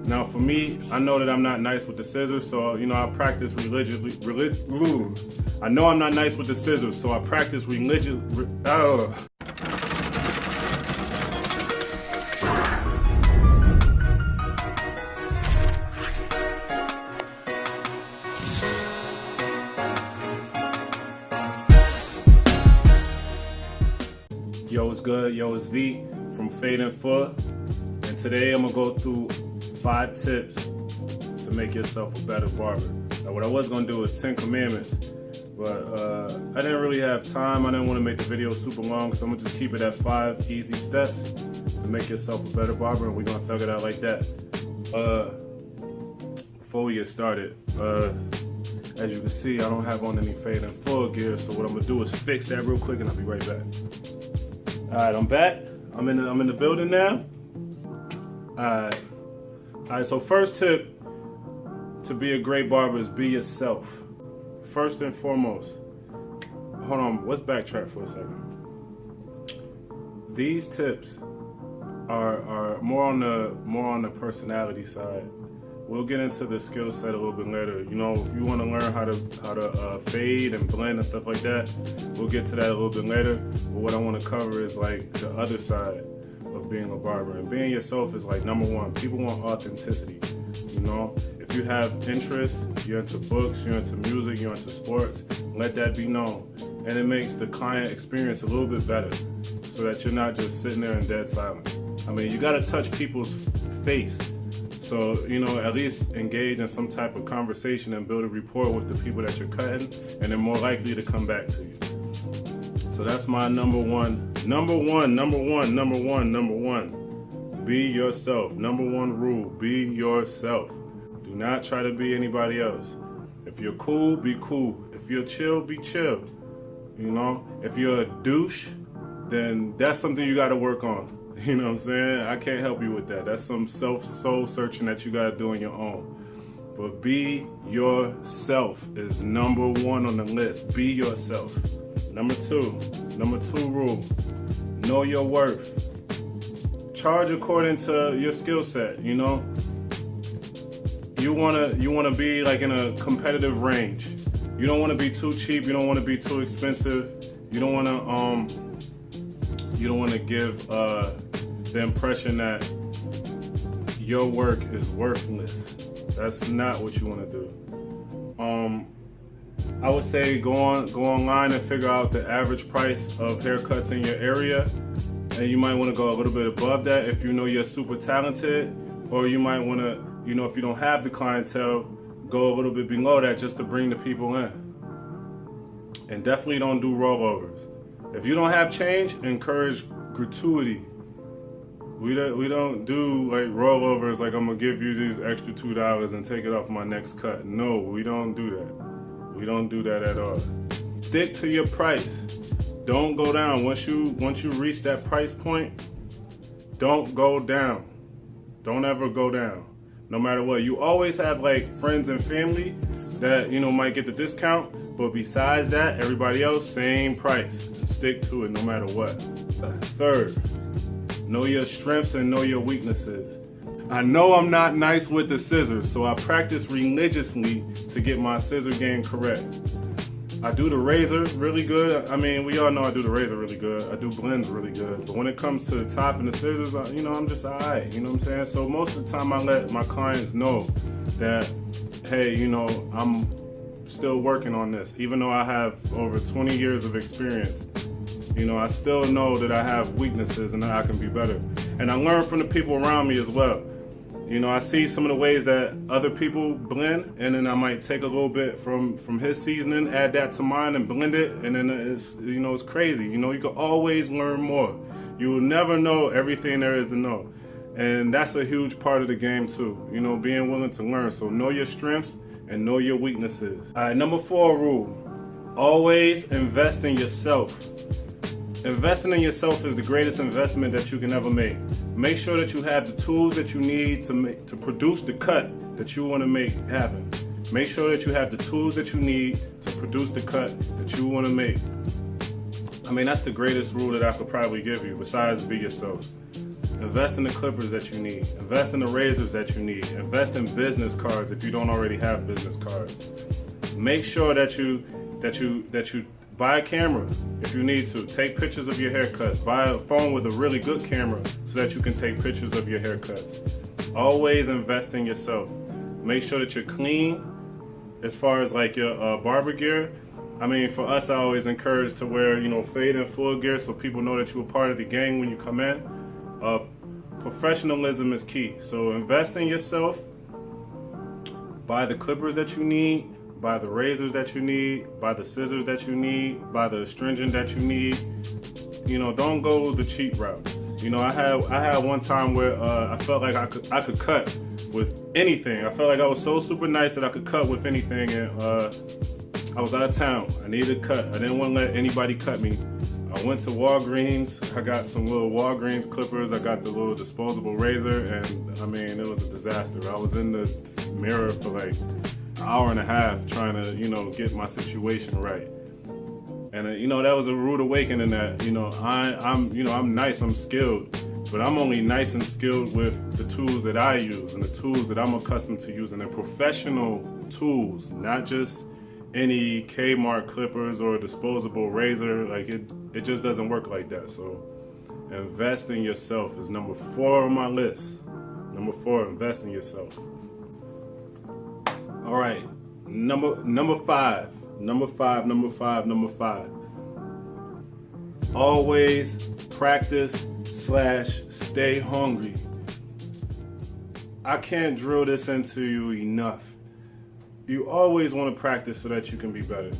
Now for me, I know that I'm not nice with the scissors, so I practice religiously. I know I'm not nice with the scissors, so I practice religiously. Yo, what's good? Yo, it's V from Fade and Full, and today I'm gonna go through 5 tips to make yourself a better barber. Now, what I was gonna do is 10 commandments, but I didn't really have time. I didn't want to make the video super long, so I'm gonna just keep it at 5 easy steps to make yourself a better barber, and we're gonna thug it out like that. Before we get started, as you can see, I don't have on any Fade and Full gear, so what I'm gonna do is fix that real quick, and I'll be right back. Alright, I'm back. I'm in the building now. Alright, so first tip to be a great barber is be yourself. First and foremost. Hold on, let's backtrack for a second. These tips are more on the personality side. We'll get into the skill set a little bit later. If you want to learn how to fade and blend and stuff like that, we'll get to that a little bit later. But what I want to cover is like the other side of being a barber. And being yourself is like number one. People want authenticity. If you have interests, you're into books, you're into music, you're into sports, let that be known. And it makes the client experience a little bit better, so that you're not just sitting there in dead silence. I mean, you got to touch people's face. So, at least engage in some type of conversation and build a rapport with the people that you're cutting, and they're more likely to come back to you. So that's my number one. Be yourself. Number one rule, be yourself. Do not try to be anybody else. If you're cool, be cool. If you're chill, be chill. If you're a douche, then that's something you got to work on. You know what I'm saying? I can't help you with that. That's some soul searching that you gotta do on your own. But be yourself is number one on the list. Be yourself. Number two rule, know your worth. Charge according to your skill set. You wanna be like in a competitive range. You don't wanna be too cheap, you don't wanna be too expensive, you don't wanna give the impression that your work is worthless. That's not what you want to do. I would say go online and figure out the average price of haircuts in your area, and you might want to go a little bit above that if you know you're super talented, or you might want to, if you don't have the clientele, go a little bit below that just to bring the people in. And definitely don't do rollovers. If you don't have change, encourage gratuity. We don't do like rollovers like I'm gonna give you these extra $2 and take it off my next cut. No, we don't do that. We don't do that at all. Stick to your price. Don't go down. Once you reach that price point, don't go down. Don't ever go down. No matter what. You always have like friends and family that might get the discount, but besides that, everybody else same price. Stick to it no matter what. Third, know your strengths and know your weaknesses. I know I'm not nice with the scissors, so I practice religiously to get my scissor game correct. I do the razor really good. I mean, we all know I do the razor really good. I do blends really good. But when it comes to the top and the scissors, I'm just alright. You know what I'm saying? So most of the time I let my clients know that, hey, I'm still working on this. Even though I have over 20 years of experience, I still know that I have weaknesses and that I can be better. And I learn from the people around me as well. I see some of the ways that other people blend, and then I might take a little bit from his seasoning, add that to mine and blend it, and then it's crazy. You can always learn more. You will never know everything there is to know. And that's a huge part of the game too, being willing to learn. So know your strengths and know your weaknesses. All right, number 4 rule, always invest in yourself. Investing in yourself is the greatest investment that you can ever make. Make sure that you have the tools that you need to produce the cut that you want to make happen. Make sure that you have the tools that you need to produce the cut that you want to make. I mean, that's the greatest rule that I could probably give you, besides be yourself. Invest in the clippers that you need. Invest in the razors that you need. Invest in business cards if you don't already have business cards. Make sure that you buy a camera if you need to. Take pictures of your haircuts. Buy a phone with a really good camera so that you can take pictures of your haircuts. Always invest in yourself. Make sure that you're clean as far as like your barber gear. I mean, for us, I always encourage to wear, fade and full gear so people know that you're a part of the gang when you come in. Professionalism is key. So invest in yourself. Buy the clippers that you need. Buy the razors that you need. Buy the scissors that you need. Buy the astringent that you need. Don't go the cheap route. I had one time where I felt like I could cut with anything. I felt like I was so super nice that I could cut with anything, and I was out of town. I needed a cut. I didn't want to let anybody cut me. I went to Walgreens. I got some little Walgreens clippers. I got the little disposable razor, and I mean, it was a disaster. I was in the mirror for like an hour and a half trying to, get my situation right. And that was a rude awakening that, I'm nice, I'm skilled, but I'm only nice and skilled with the tools that I use and the tools that I'm accustomed to using, and professional tools, not just any Kmart clippers or disposable razor. Like it just doesn't work like that. So invest in yourself is number 4 on my list. Number 4, invest in yourself. All right, number five. Always practice / stay hungry. I can't drill this into you enough. You always want to practice so that you can be better.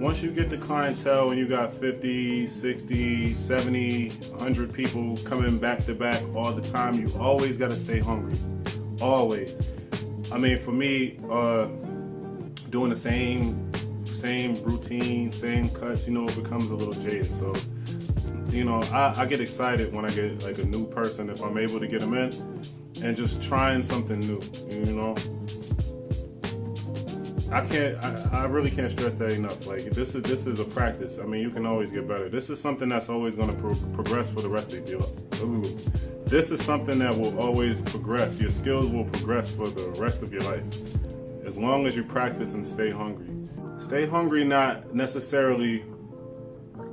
Once you get the clientele and you got 50, 60, 70, 100 people coming back to back all the time, you always got to stay hungry. Always. I mean, for me, doing the same routine, same cuts, it becomes a little jaded. So, I get excited when I get like a new person, if I'm able to get them in, and just trying something new, I really can't stress that enough. Like this is a practice. I mean, you can always get better. This is something that's always going to progress for the rest of your life. This is something that will always progress. Your skills will progress for the rest of your life, as long as you practice and stay hungry. Stay hungry, not necessarily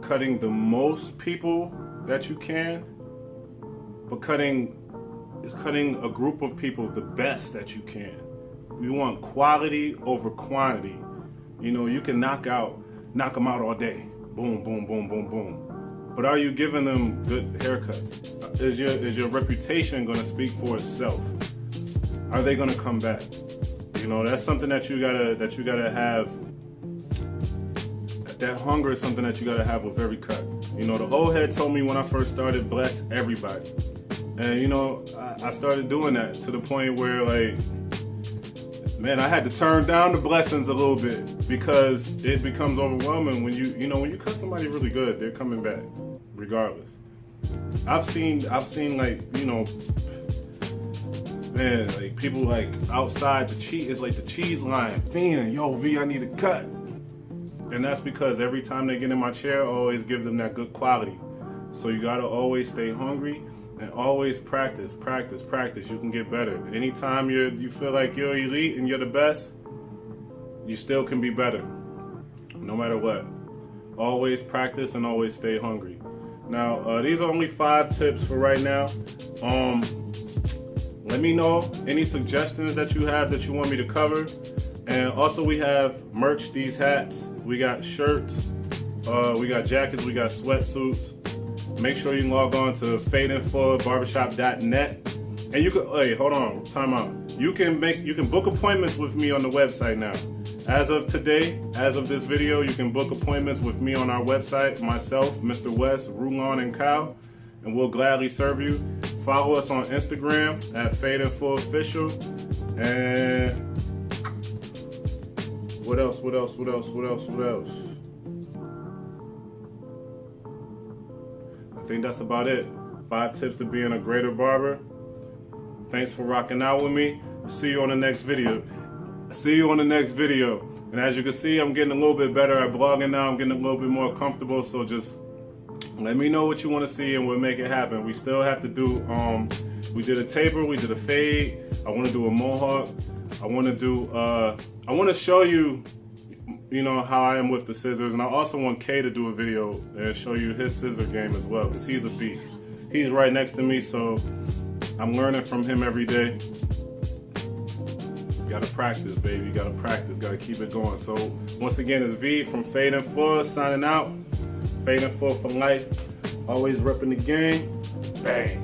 cutting the most people that you can, but cutting a group of people the best that you can. We want quality over quantity. You can knock them out all day. Boom, boom, boom, boom, boom. But are you giving them good haircuts? Is your reputation going to speak for itself? Are they going to come back? That's something that you gotta have. That hunger is something that you gotta have with every cut. The old head told me when I first started, bless everybody. And I started doing that to the point where, like, man, I had to turn down the blessings a little bit because it becomes overwhelming when when you cut somebody really good, they're coming back regardless. I've seen like, man, like people like outside the cheese line, fiending, yo, V, I need a cut. And that's because every time they get in my chair, I always give them that good quality. So you gotta always stay hungry and always practice. You can get better. Anytime you feel like you're elite and you're the best, you still can be better, no matter what. Always practice and always stay hungry. Now, these are only 5 tips for right now. Let me know any suggestions that you have that you want me to cover. And also we have merch, these hats. We got shirts, we got jackets, we got sweatsuits. Make sure you can log on to fadeandfullbarbershop.net. And you can, hey, hold on, time out. You can book appointments with me on the website now. As of today, as of this video, you can book appointments with me on our website, myself, Mr. West, Rulon, and Kyle, and we'll gladly serve you. Follow us on Instagram at fadeandfullofficial. And what else? I think that's about it. 5 tips to being a greater barber. Thanks for rocking out with me. See you on the next video. And as you can see, I'm getting a little bit better at blogging now. I'm getting a little bit more comfortable. So just Let me know what you want to see and we'll make it happen. We still have to do, we did a taper, we did a fade. I want to do a mohawk. I want to show you, how I am with the scissors. And I also want Kay to do a video and show you his scissor game as well, because he's a beast. He's right next to me, so I'm learning from him every day. You gotta practice, baby. You gotta practice. Gotta keep it going. So once again, it's V from Fade and Full signing out. Fade and Full for life. Always repping the game. Bang.